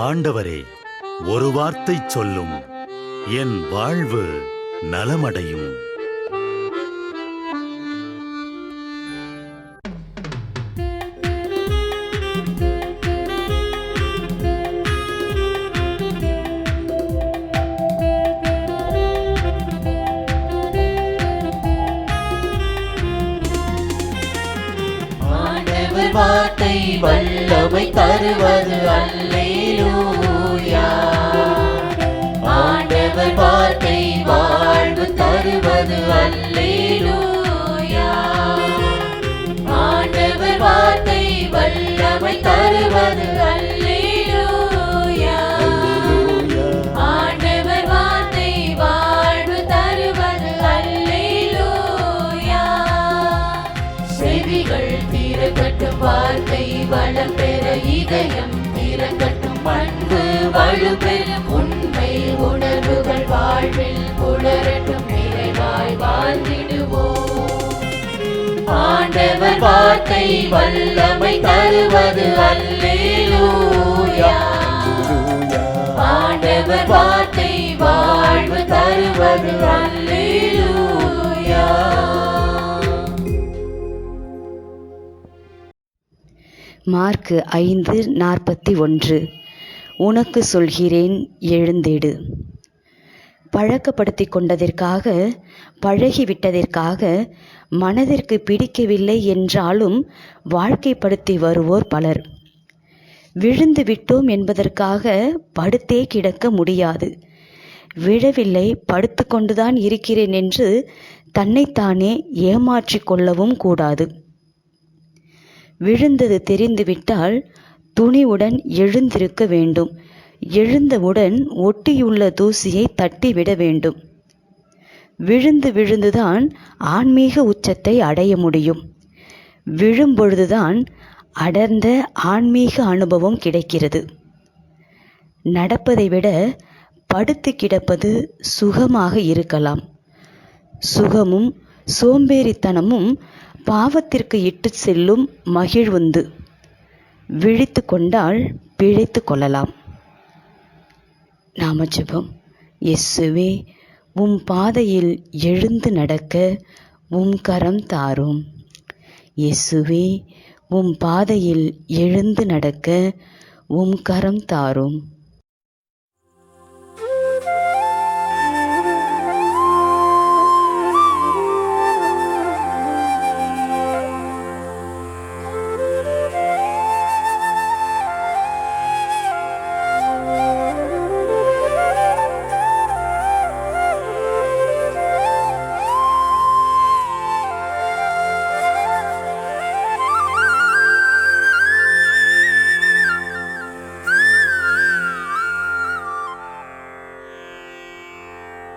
ஆண்டவரே, ஒரு வார்த்தை சொல்லும், என் வாழ்வு நலமடையும். வார்த்தை வல்லமை தருவது அல்லேலூயா. ஆண்டவர் வார்த்தை வாழ்வு தருவது அல்லேலூயா. ஆண்டவர் வார்த்தை வல்லமை தருவது அல்லேலூயா. ஆண்டவர் வார்த்தை வாழ்வு தருவது அல்லேலூயா. செவிகள் திறக்கட்டும், வார்த்தை வளம் பெற இதயம் திறக்கட்டும், அன்பு வலுப்பெறும், உண்மை உணர்வுகள் வாழ்வில் புலரட்டும், நிறைவாய் வாழ்ந்திடுவோம். ஆண்டவர் வார்த்தை வல்லமை தருவது அல்லேலூயா. ஆண்டவர் வார்த்தை வாழ்வு தருவது அல்லேலூயா. மார்க்கு 5:41. உனக்கு சொல்கிறேன், எழுந்திடு. பழக்கப்படுத்தி கொண்டதற்காக, பழகிவிட்டதற்காக, மனதிற்கு பிடிக்கவில்லை என்றாலும் வாழ்க்கைப்படுத்தி வருவோர் பலர். விழுந்து விட்டோம் என்பதற்காக படுத்தே கிடக்க முடியாது. விழவில்லை, படுத்து கொண்டுதான் இருக்கிறேன் என்று தன்னைத்தானே ஏமாற்றிக் கொள்ளவும் கூடாது. விழுந்தது தெரிந்துவிட்டால் துணிவுடன் எழுந்திருக்க வேண்டும். எழுந்தவுடன் ஒட்டியுள்ள தூசியை தட்டிவிட வேண்டும். விழுந்துதான் ஆன்மீக உச்சத்தை அடைய முடியும். விழும்பொழுதுதான் அடர்ந்த ஆன்மீக அனுபவம் கிடைக்கிறது. நடப்பதை விட படுத்து கிடப்பது சுகமாக இருக்கலாம். சுகமும் சோம்பேறித்தனமும் பாவத்திற்கு இட்டு செல்லும் மகிழ்வுந்து. விழித்து கொண்டால் பிழைத்து கொள்ளலாம். நாம ஜெபம். இயேசுவே, உம் பாதையில் எழுந்து நடக்க உம் கரம் தாரும். இயேசுவே, உம் பாதையில் எழுந்து நடக்க உம் கரம் தாரும்.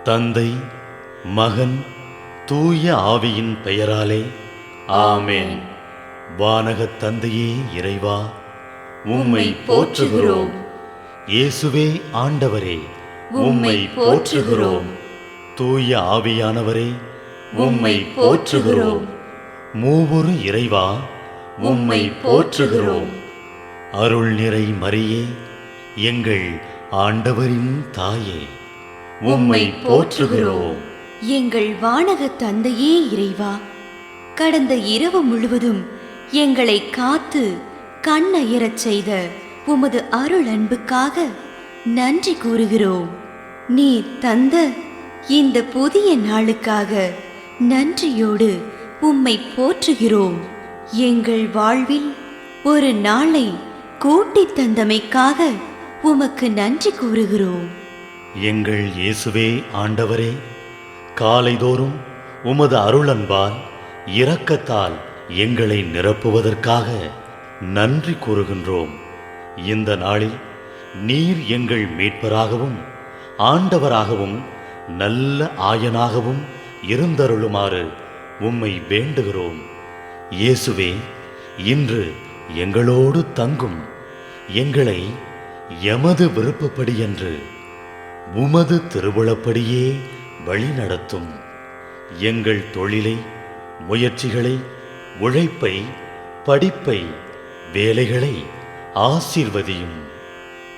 தந்தை, மகன், தூய ஆவியின் பெயராலே ஆமென். வானகத் தந்தையே இறைவா, உம்மை போற்றுகிறோம். இயேசுவே ஆண்டவரே, உம்மை போற்றுகிறோம். தூய ஆவியானவரே, உம்மை போற்றுகிறோம். மூவொரு இறைவா, உம்மை போற்றுகிறோம். அருள் நிறை மரியே, எங்கள் ஆண்டவரின் தாயே, உம்மை போற்றுகிறோம். எங்கள் வானக தந்தையே இறைவா, கடந்த இரவு முழுவதும் எங்களை காத்து கண்ணயரச் செய்த உமது அருள் அன்புக்காக நன்றி கூறுகிறோம். நீர் தந்த இந்த புதிய நாளுக்காக நன்றியோடு உம்மை போற்றுகிறோம். எங்கள் வாழ்வில் ஒரு நாளை கூட்டித் தந்தமைக்காக உமக்கு நன்றி கூறுகிறோம். எங்கள் இயேசுவே ஆண்டவரே, காலைதோறும் உமது அருளன்பால் இரக்கத்தால் எங்களை நிரப்புவதற்காக நன்றி கூறுகின்றோம். இந்த நாளில் நீர் எங்கள் மீட்பராகவும் ஆண்டவராகவும் நல்ல ஆயனாகவும் இருந்தருளுமாறு உம்மை வேண்டுகிறோம். இயேசுவே, இன்று எங்களோடு தங்கும். எங்களை எமது விருப்பப்படியன்று உமது திருவுளப்படியே வழிநடத்தும். எங்கள் தொழிலை, முயற்சிகளை, உழைப்பை, படிப்பை, வேலைகளை ஆசீர்வதியும்.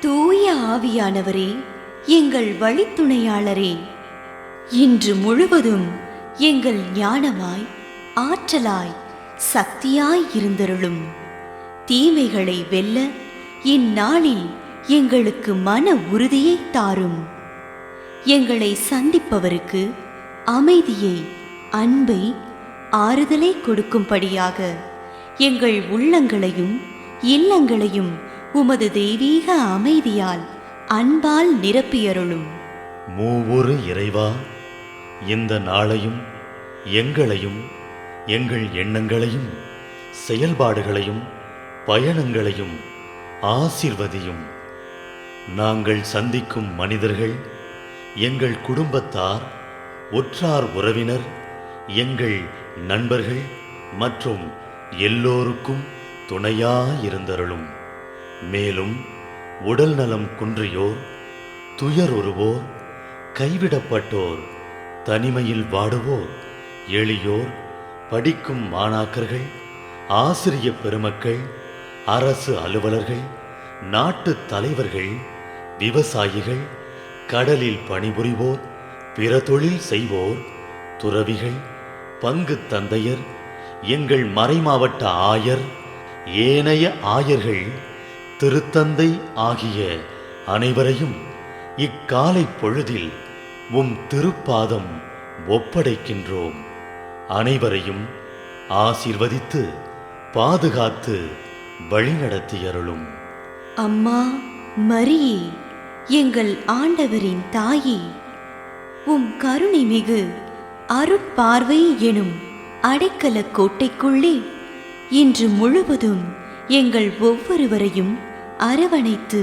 தூய ஆவியானவரே, எங்கள் வழித்துணையாளரே, இன்று முழுவதும் எங்கள் ஞானமாய், ஆற்றலாய், சக்தியாய் இருந்தருளும். தீமைகளை வெல்ல இந்நாளில் எங்களுக்கு மன உறுதியை தாரும். எங்களை சந்திப்பவருக்கு அமைதியை, அன்பை, ஆறுதலை கொடுக்கும்படியாக எங்கள் உள்ளங்களையும் இல்லங்களையும் உமது தெய்வீக அமைதியால், அன்பால் நிரப்பியருளும். மூவொரு இறைவா, இந்த நாளையும் எங்களையும் எங்கள் எண்ணங்களையும் செயல்பாடுகளையும் பயணங்களையும் ஆசீர்வதியும். நாங்கள் சந்திக்கும் மனிதர்கள், எங்கள் குடும்பத்தார், உற்றார் உறவினர், எங்கள் நண்பர்கள் மற்றும் எல்லோருக்கும் துணையாயிருந்தருளும். மேலும் உடல் நலம் குன்றியோர், துயருறுவோர், கைவிடப்பட்டோர், தனிமையில் வாடுவோர், எளியோர், படிக்கும் மாணாக்கர்கள், ஆசிரிய பெருமக்கள், அரசு அலுவலர்கள், நாட்டு தலைவர்கள், விவசாயிகள், கடலில் பணிபுரிவோர், பிற தொழில் செய்வோர், துறவிகள், பங்கு தந்தையர், எங்கள் மறைமாவட்ட ஆயர், ஏனைய ஆயர்கள், திருத்தந்தை ஆகிய அனைவரையும் இக்காலை பொழுதில் உம் திருப்பாதம் ஒப்படைக்கின்றோம். அனைவரையும் ஆசீர்வதித்து பாதுகாத்து வழிநடத்தியருளும். அம்மா மரியே, எங்கள் ஆண்டவரின் தாயே, உம் கருணை மிகு அருட்பார்வை எனும் அடைக்கல கோட்டைக்குள்ளே இன்று முழுவதும் எங்கள் ஒவ்வொருவரையும் அரவணைத்து,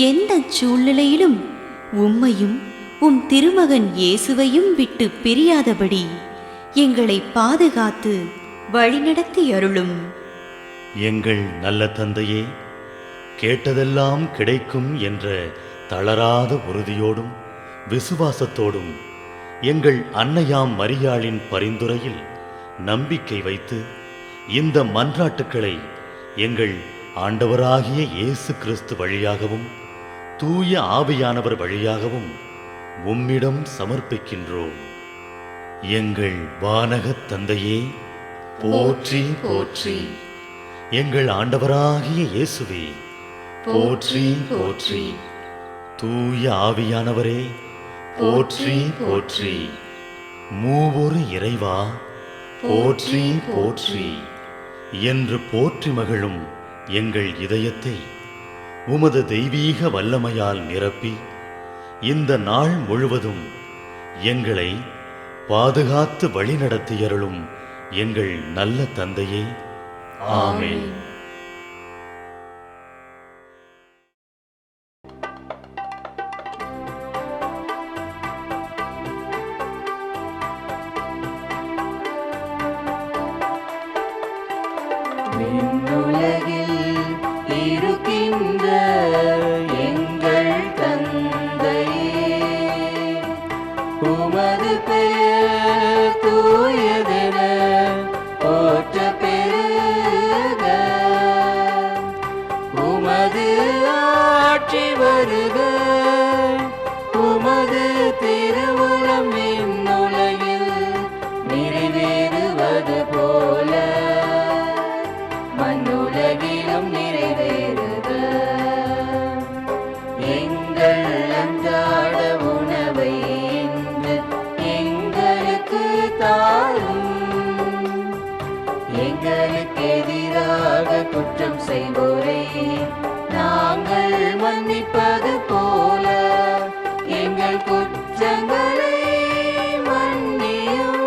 எந்த சூழ்நிலையிலும் உம்மையும் உம் திருமகன் இயேசுவையும் விட்டு பிரியாதபடி எங்களை பாதுகாத்து வழிநடத்தி அருளும். எங்கள் நல்ல தந்தையே, கேட்டதெல்லாம் கிடைக்கும் என்ற தளராத உறுதியோடும் விசுவாசத்தோடும் எங்கள் அன்னையாம் மரியாளின் பரிந்துரையில் நம்பிக்கை வைத்து இந்த மன்றாட்டுக்களை எங்கள் ஆண்டவராகிய இயேசு கிறிஸ்து வழியாகவும் தூய ஆவியானவர் வழியாகவும் உம்மிடம் சமர்ப்பிக்கின்றோம். எங்கள் வானகத் தந்தையே, போற்றி போற்றி. எங்கள் ஆண்டவராகிய இயேசுவே, போற்றி போற்றி. தூய ஆவியானவரே, போற்றி போற்றி. மூவொரு இறைவா, போற்றி போற்றி என்று போற்றி மகிழும் எங்கள் இதயத்தை உமது தெய்வீக வல்லமையால் நிரப்பி இந்த நாள் முழுவதும் எங்களை பாதுகாத்து வழிநடத்தியருளும் எங்கள் நல்ல தந்தையே. ஆமென். விண்ணுலகில் இருக்கின்ற எங்கள் தந்தையே, உமது பெயர் தூயதென போற்ற பெருக. உமது ஆட்சி வருக. உமது திருவுளம் விண்ணுலகில் நிறைவேறுவது போல மண்ணுலகிலும் நிறைவேறுக. எங்கள் அன்றாட உணவை இன்று எங்களுக்கு தாரும். எங்களுக்கு எதிராக குற்றம் செய்வோரை நாங்கள் மன்னிப்பது போல எங்கள் குற்றங்களை மன்னியும்.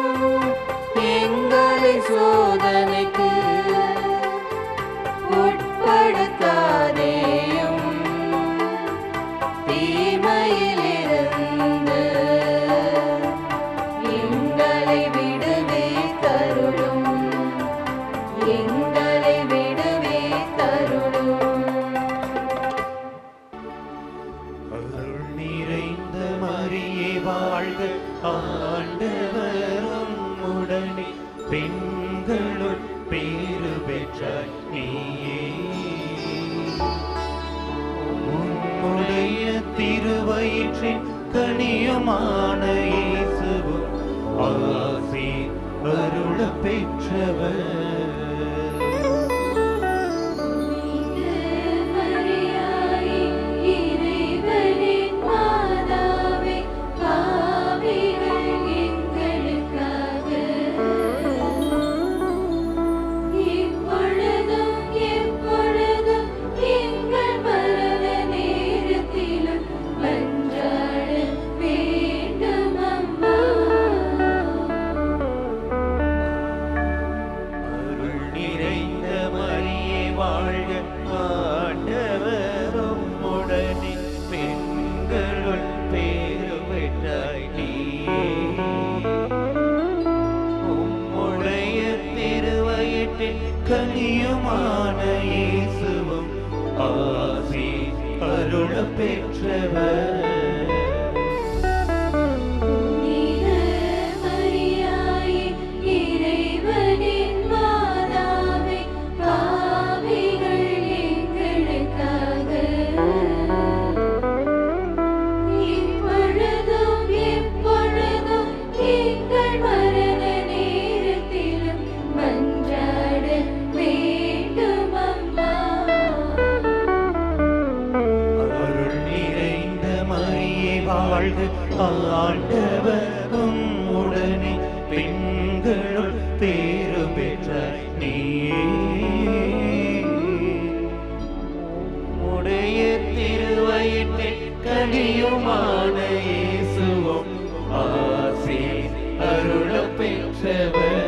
எங்களை சோதனைக்கு உட்படுத்தாதேயும், தீமையிலிருந்து எங்களை விடுவித்தருளும். எங்களை விடுவித்தருளும். அருள் நிறைந்த மரியே வாழ்க, ஆண்டவர் உம்முடனே, பெண்களுள் பேறு பெற்றாய் நீயே. உன் திருவயிற்றின் கனியுமான இயேசுவும் ஆசி அருள பெற்றவர். கனியுமான இயேசுவும் ஆசி அருள பெற்றவர். ஆண்டவர் உம்முடனே பெண்களுள் பேறு பெற்றாய் நீயே. உடைய திருவயிற்றின் கனியுமான இயேசுவும் ஆசி அருள பெற்றவர்.